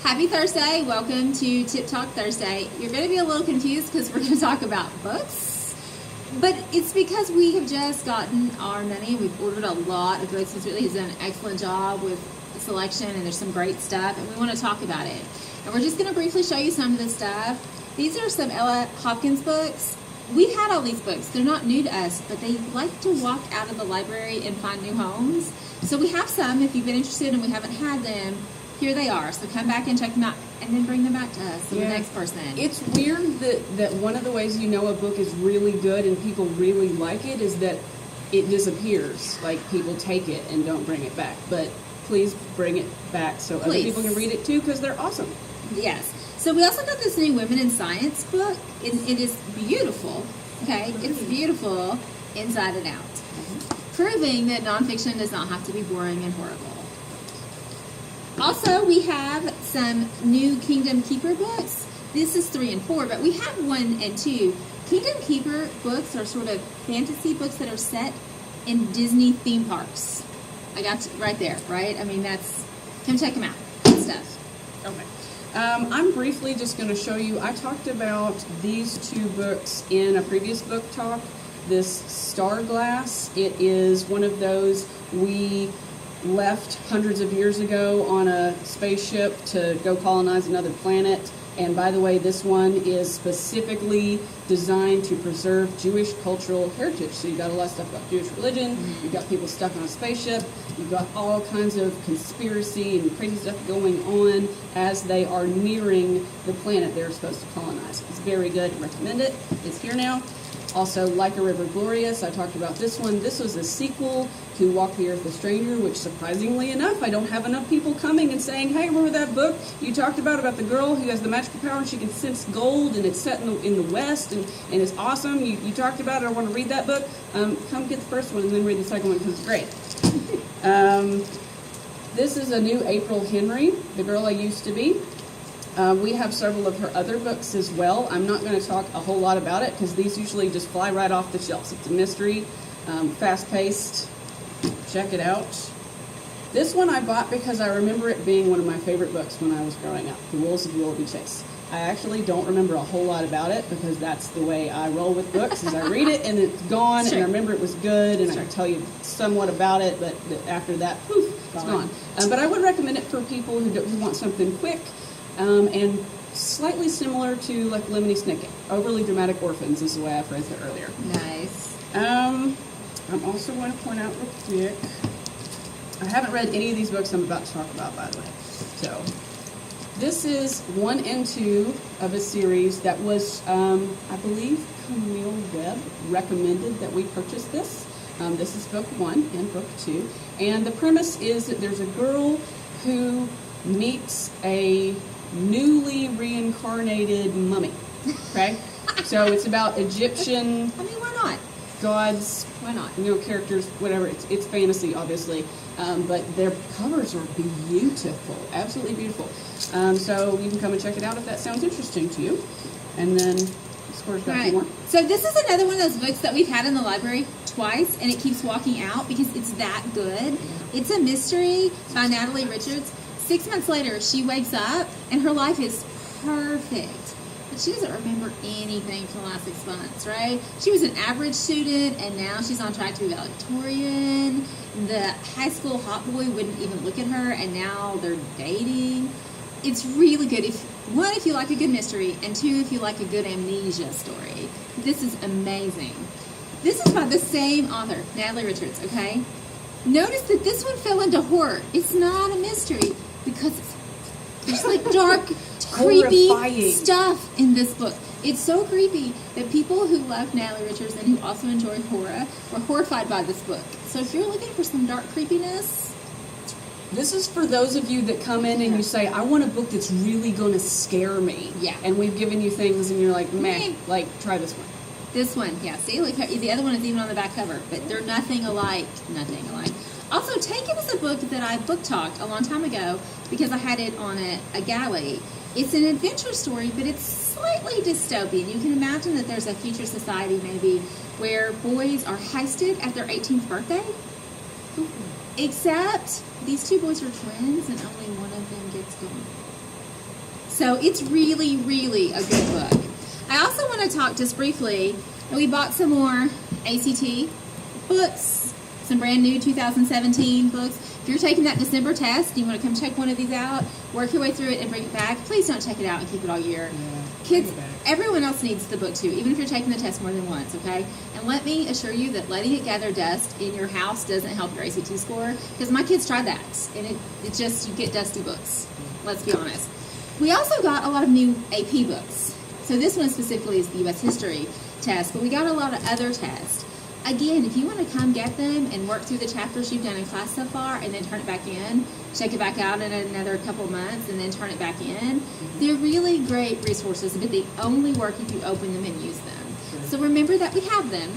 Happy Thursday. Welcome to Tip Talk Thursday. You're going to be a little confused because we're going to talk about books, but it's because we have just gotten our money. We've ordered a lot of books. It's really has done an excellent job with the selection, and there's some great stuff, and we want to talk about it. And we're just going to briefly show you some of this stuff. These are some Ella Hopkins books. We've had all these books. They're not new to us, but they like to walk out of the library and find new homes. So we have some. If you've been interested and we haven't had them, here they are. So come back and check them out, and then bring them back to us, so the next person. It's weird that one of the ways you know a book is really good and people really like it is that it disappears. Like, people take it and don't bring it back. But please bring it back so other people can read it too, because they're awesome. Yes. So we also got this new Women in Science book. It is beautiful. Okay? It's beautiful inside and out. Proving that nonfiction does not have to be boring and horrible. Also, we have some new Kingdom Keeper books. This is 3 and 4, but we have 1 and 2. Kingdom Keeper books are sort of fantasy books that are set in Disney theme parks. I got you right there, right? I mean, come check them out. Good stuff. Okay. I'm briefly just going to show you, I talked about these 2 books in a previous book talk. This Star Glass, it is one of those we left hundreds of years ago on a spaceship to go colonize another planet. And by the way, this one is specifically designed to preserve Jewish cultural heritage. So you've got a lot of stuff about Jewish religion, you've got people stuck on a spaceship, you've got all kinds of conspiracy and crazy stuff going on as they are nearing the planet they're supposed to colonize. It's very good. I recommend it. It's here now. Also, Like a River Glorious, I talked about this one. This was a sequel to Walk the Earth a Stranger, which surprisingly enough, I don't have enough people coming and saying, hey, remember that book you talked about the girl who has the magical power and she can sense gold, and it's set in the West, and it's awesome. You talked about it. I want to read that book. Come get the first one and then read the second one because it's great. This is a new April Henry, The Girl I Used to Be. We have several of her other books as well. I'm not going to talk a whole lot about it because these usually just fly right off the shelves. It's a mystery, fast-paced. Check it out. This one I bought because I remember it being one of my favorite books when I was growing up, The Wolves of Willoughby Chase. I actually don't remember a whole lot about it because that's the way I roll with books, is I read it and it's gone, and I remember it was good, and I can tell you somewhat about it, but after that, poof, it's gone. But I would recommend it for people who want something quick, and slightly similar to like Lemony Snicket. Overly Dramatic Orphans is the way I phrased it earlier. Nice. I'm also going to point out real quick, I haven't read any of these books I'm about to talk about, by the way. So, this is 1 and 2 of a series that was, I believe, Camille Webb recommended that we purchase this. This is book 1 and book 2. And the premise is that there's a girl who meets a newly reincarnated mummy. Okay? So it's about Egyptian why not? gods, Why not? Characters, whatever. It's fantasy, obviously. But their covers are beautiful. Absolutely beautiful. So you can come and check it out if that sounds interesting to you. And then Score's got 2 more. So this is another one of those books that we've had in the library twice, and it keeps walking out because it's that good. It's a mystery by Natalie Richards. 6 months later, she wakes up, and her life is perfect. But she doesn't remember anything from the last 6 months, right? She was an average student, and now she's on track to be valedictorian. The high school hot boy wouldn't even look at her, and now they're dating. It's really good. If you like a good mystery, and 2, if you like a good amnesia story. This is amazing. This is by the same author, Natalie Richards, okay? Notice that this one fell into horror. It's not a mystery because there's like dark, creepy stuff in this book. It's so creepy that people who love Natalie Richards and who also enjoy horror were horrified by this book. So if you're looking for some dark creepiness, this is for those of you that come in and you say, I want a book that's really going to scare me. Yeah. And we've given you things and you're like, meh, try this one. This one, yeah. See, look, the other one is even on the back cover, but they're nothing alike. Nothing alike. Also, Taken is a book that I book talked a long time ago because I had it on a galley. It's an adventure story, but it's slightly dystopian. You can imagine that there's a future society maybe where boys are heisted at their 18th birthday. Except these 2 boys are twins and only one of them gets gone. So it's really, really a good book. I also want to talk just briefly, we bought some more ACT books, some brand new 2017 books. If you're taking that December test, you want to come check one of these out, work your way through it and bring it back. Please don't check it out and keep it all year. Yeah, Kids, bring it back. everyone else needs the book too, even if you're taking the test more than once, okay? And let me assure you that letting it gather dust in your house doesn't help your ACT score, because my kids tried that, and it just, you get dusty books. Let's be honest. We also got a lot of new AP books. So this one specifically is the U.S. History test, but we got a lot of other tests. Again, if you want to come get them and work through the chapters you've done in class so far and then turn it back in, check it back out in another couple of months and then turn it back in, they're really great resources, but they only work if you open them and use them. Sure. So remember that we have them,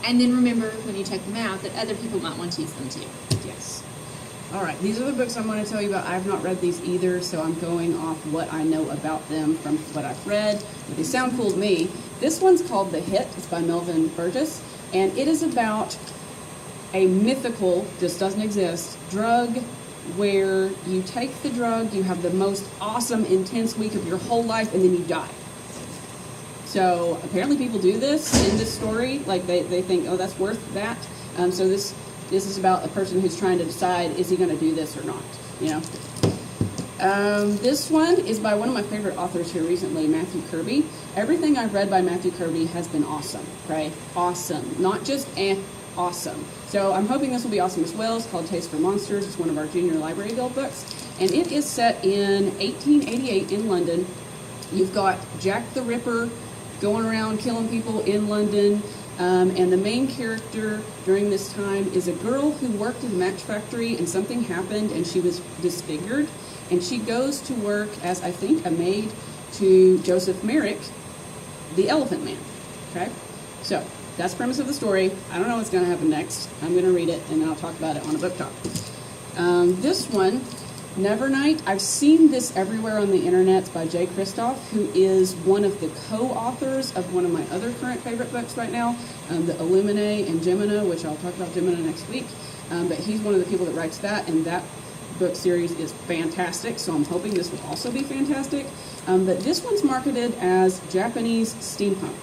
and then remember when you take them out that other people might want to use them too. Yes. All right, these are the books I'm going to tell you about. I've not read these either, so I'm going off what I know about them from what I've read. But they sound cool to me. This one's called The Hit. It's by Melvin Burgess, and it is about a mythical, this doesn't exist, drug where you take the drug, you have the most awesome, intense week of your whole life, and then you die. So apparently people do this in this story. Like they think, oh, that's worth that. So this is about a person who's trying to decide, is he going to do this or not, you know? This one is by one of my favorite authors here recently, Matthew Kirby. Everything I've read by Matthew Kirby has been awesome, right? Awesome. Not just awesome. So I'm hoping this will be awesome as well. It's called Taste for Monsters. It's one of our Junior Library Guild books. And it is set in 1888 in London. You've got Jack the Ripper going around killing people in London. And the main character during this time is a girl who worked in a match factory and something happened and she was disfigured. And she goes to work as, I think, a maid to Joseph Merrick, the Elephant Man. Okay? So, that's the premise of the story. I don't know what's going to happen next. I'm going to read it and then I'll talk about it on a book talk. This one, Nevernight, I've seen this everywhere on the internet. It's by Jay Kristoff, who is one of the co-authors of one of my other current favorite books right now, the Illuminae and Gemina, which I'll talk about Gemina next week. But he's one of the people that writes that, and that book series is fantastic, so I'm hoping this will also be fantastic. But this one's marketed as Japanese steampunk,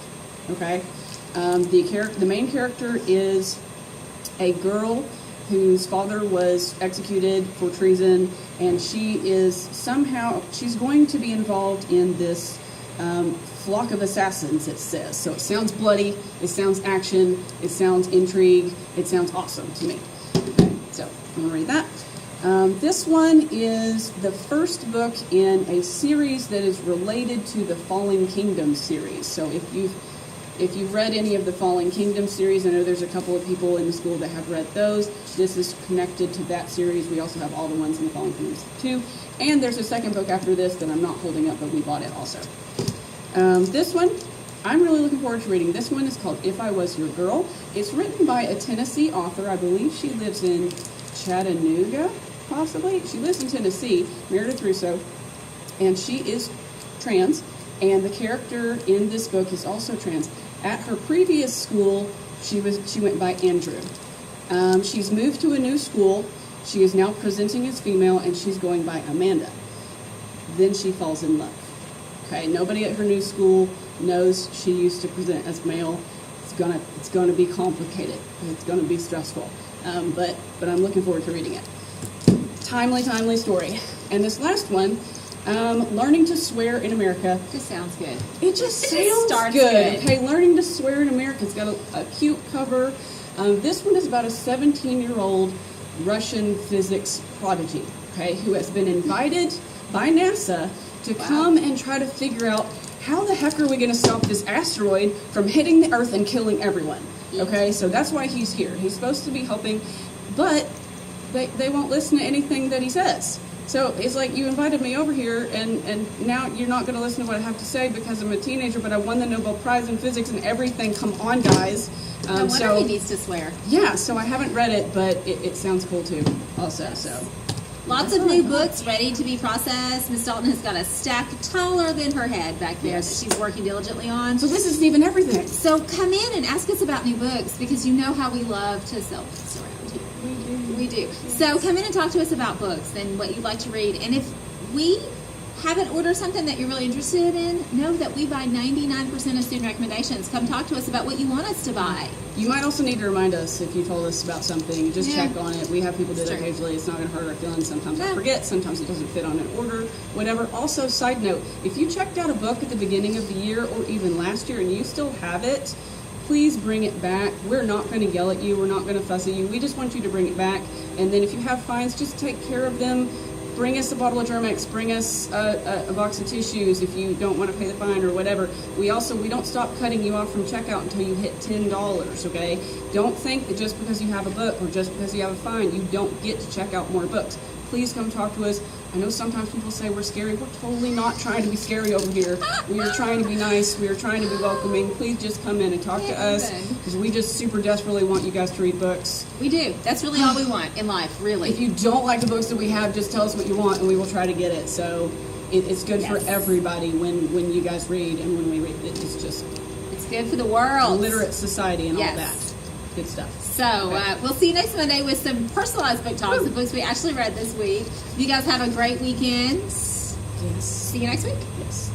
okay? The main character is a girl whose father was executed for treason, and she's going to be involved in this flock of assassins, it says. So it sounds bloody, it sounds action, it sounds intrigue, it sounds awesome to me. Okay, so I'm going to read that. This one is the first book in a series that is related to the Fallen Kingdom series. So if you've read any of the Fallen Kingdom series, I know there's a couple of people in the school that have read those. This is connected to that series. We also have all the ones in the Fallen Kingdom too. And there's a second book after this that I'm not holding up, but we bought it also. This one, I'm really looking forward to reading. This one is called If I Was Your Girl. It's written by a Tennessee author. I believe she lives in Chattanooga, possibly. She lives in Tennessee, Meredith Russo, and she is trans, and the character in this book is also trans. At her previous school, she went by Andrew. She's moved to a new school. She is now presenting as female, and she's going by Amanda. Then she falls in love. Okay, nobody at her new school knows she used to present as male. It's gonna be complicated. It's gonna be stressful. But I'm looking forward to reading it. Timely story. And this last one, Learning to Swear in America. Just sounds good. It just It sounds starts good. good. Okay, Learning to Swear in America. It's got a cute cover. This one is about a 17-year-old Russian physics prodigy, okay, who has been invited by NASA to come and try to figure out how the heck are we going to stop this asteroid from hitting the Earth and killing everyone. Okay, so that's why he's here. He's supposed to be helping, but they won't listen to anything that he says. So it's like, you invited me over here, and now you're not going to listen to what I have to say because I'm a teenager, but I won the Nobel Prize in Physics and everything. Come on, guys. No wonder he needs to swear. Yeah, so I haven't read it, but it sounds cool too, also. So Lots of new books ready to be processed. Miss Dalton has got a stack taller than her head back there that she's working diligently on. So this isn't even everything. So come in and ask us about new books, because you know how we love to sell books around here. We do. So come in and talk to us about books and what you'd like to read. And if we haven't ordered something that you're really interested in, know that we buy 99% of student recommendations. Come talk to us about what you want us to buy. You might also need to remind us if you told us about something. Just Yeah. check on it. We have people do It's that true. occasionally. It's not going to hurt our feelings. Sometimes I Yeah. forget. Sometimes it doesn't fit on an order. Whatever. Also, side note, if you checked out a book at the beginning of the year or even last year and you still have it, please bring it back. We're not going to yell at you. We're not going to fuss at you. We just want you to bring it back. And then if you have fines, just take care of them. Bring us a bottle of Germex. Bring us a box of tissues if you don't want to pay the fine or whatever. We don't stop cutting you off from checkout until you hit $10, okay? Don't think that just because you have a book or just because you have a fine, you don't get to check out more books. Please come talk to us. I know sometimes people say we're scary. We're totally not trying to be scary over here. We are trying to be nice. We are trying to be welcoming. Please just come in and talk to us because we just super desperately want you guys to read books. We do. That's really all we want in life, really. If you don't like the books that we have, just tell us what you want and we will try to get it. So it's good for Yes. everybody when you guys read and when we read. It's just It's good for the world. literate society and all Yes. that. Good stuff. So we'll see you next Monday with some personalized book talks, the books we actually read this week. You guys have a great weekend. Yes. See you next week. Yes.